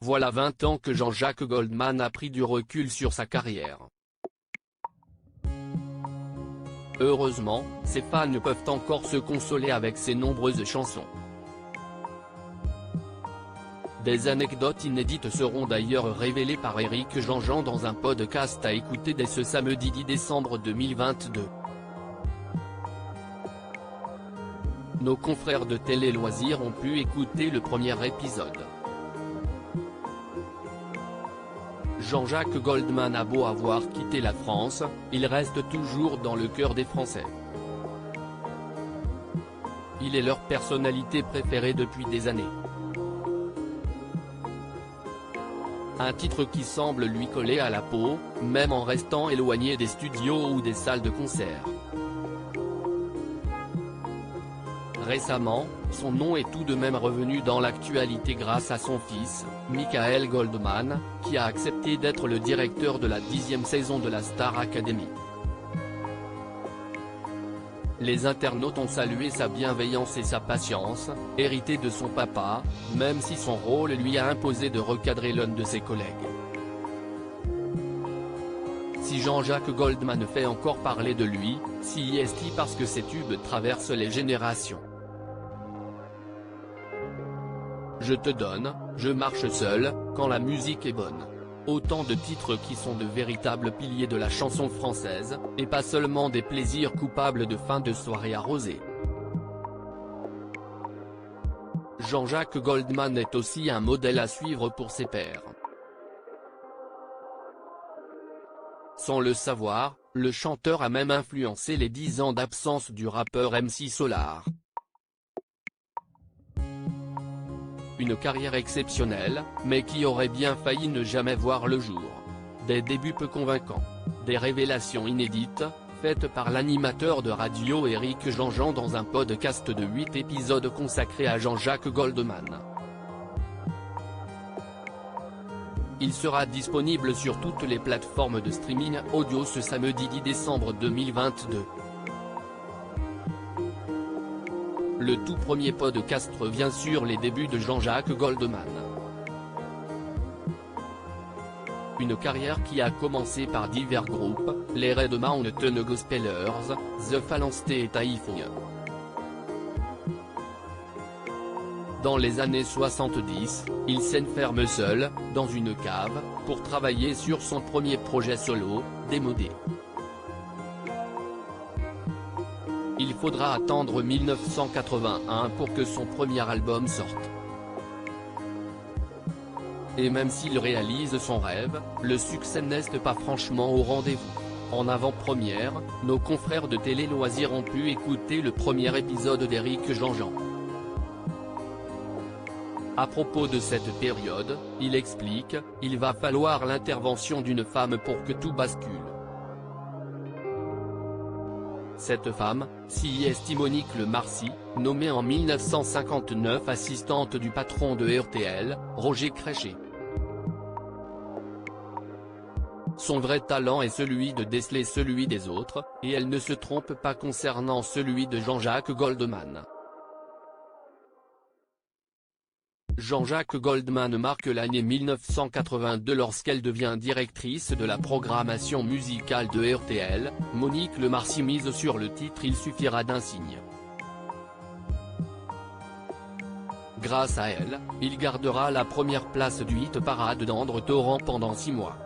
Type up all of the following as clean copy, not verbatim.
Voilà 20 ans que Jean-Jacques Goldman a pris du recul sur sa carrière. Heureusement, ses fans peuvent encore se consoler avec ses nombreuses chansons. Des anecdotes inédites seront d'ailleurs révélées par Éric Jean-Jean dans un podcast à écouter dès ce samedi 10 décembre 2022. Nos confrères de Télé Loisirs ont pu écouter le premier épisode. Jean-Jacques Goldman a beau avoir quitté la France, il reste toujours dans le cœur des Français. Il est leur personnalité préférée depuis des années. Un titre qui semble lui coller à la peau, même en restant éloigné des studios ou des salles de concert. Récemment, son nom est tout de même revenu dans l'actualité grâce à son fils, Michael Goldman, qui a accepté d'être le directeur de la 10e saison de la Star Academy. Les internautes ont salué sa bienveillance et sa patience, héritées de son papa, même si son rôle lui a imposé de recadrer l'un de ses collègues. Si Jean-Jacques Goldman fait encore parler de lui, c'est parce que ses tubes traversent les générations. Je te donne, je marche seul, quand la musique est bonne. Autant de titres qui sont de véritables piliers de la chanson française, et pas seulement des plaisirs coupables de fin de soirée arrosée. Jean-Jacques Goldman est aussi un modèle à suivre pour ses pairs. Sans le savoir, le chanteur a même influencé les 10 ans d'absence du rappeur MC Solar. Une carrière exceptionnelle, mais qui aurait bien failli ne jamais voir le jour. Des débuts peu convaincants. Des révélations inédites, faites par l'animateur de radio Éric Jean-Jean dans un podcast de 8 épisodes consacré à Jean-Jacques Goldman. Il sera disponible sur toutes les plateformes de streaming audio ce samedi 10 décembre 2022. Le tout premier podcast revient sur les débuts de Jean-Jacques Goldman. Une carrière qui a commencé par divers groupes, les Red Mountain Gospelers, The Phalanx et Typhoon. Dans les années 70, il s'enferme seul, dans une cave, pour travailler sur son premier projet solo, Démodé. Il faudra attendre 1981 pour que son premier album sorte. Et même s'il réalise son rêve, le succès n'est pas franchement au rendez-vous. En avant-première, nos confrères de Télé Loisirs ont pu écouter le premier épisode d'Éric Jean-Jean. À propos de cette période, il explique, il va falloir l'intervention d'une femme pour que tout bascule. Cette femme, c'est Monique Le Marcy, nommée en 1959 assistante du patron de RTL, Roger Créchet. Son vrai talent est celui de déceler celui des autres, et elle ne se trompe pas concernant celui de Jean-Jacques Goldman. Jean-Jacques Goldman marque l'année 1982 lorsqu'elle devient directrice de la programmation musicale de RTL, Monique Le Marcy mise sur le titre Il suffira d'un signe. Grâce à elle, il gardera la première place du hit parade d'André Torrent pendant 6 mois.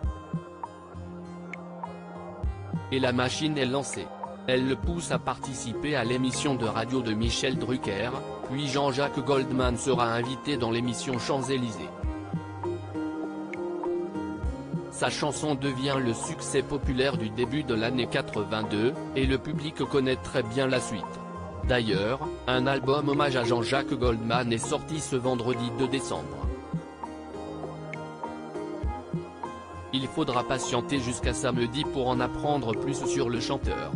Et la machine est lancée. Elle le pousse à participer à l'émission de radio de Michel Drucker, puis Jean-Jacques Goldman sera invité dans l'émission Champs-Élysées. Sa chanson devient le succès populaire du début de l'année 82, et le public connaît très bien la suite. D'ailleurs, un album hommage à Jean-Jacques Goldman est sorti ce vendredi 2 décembre. Il faudra patienter jusqu'à samedi pour en apprendre plus sur le chanteur.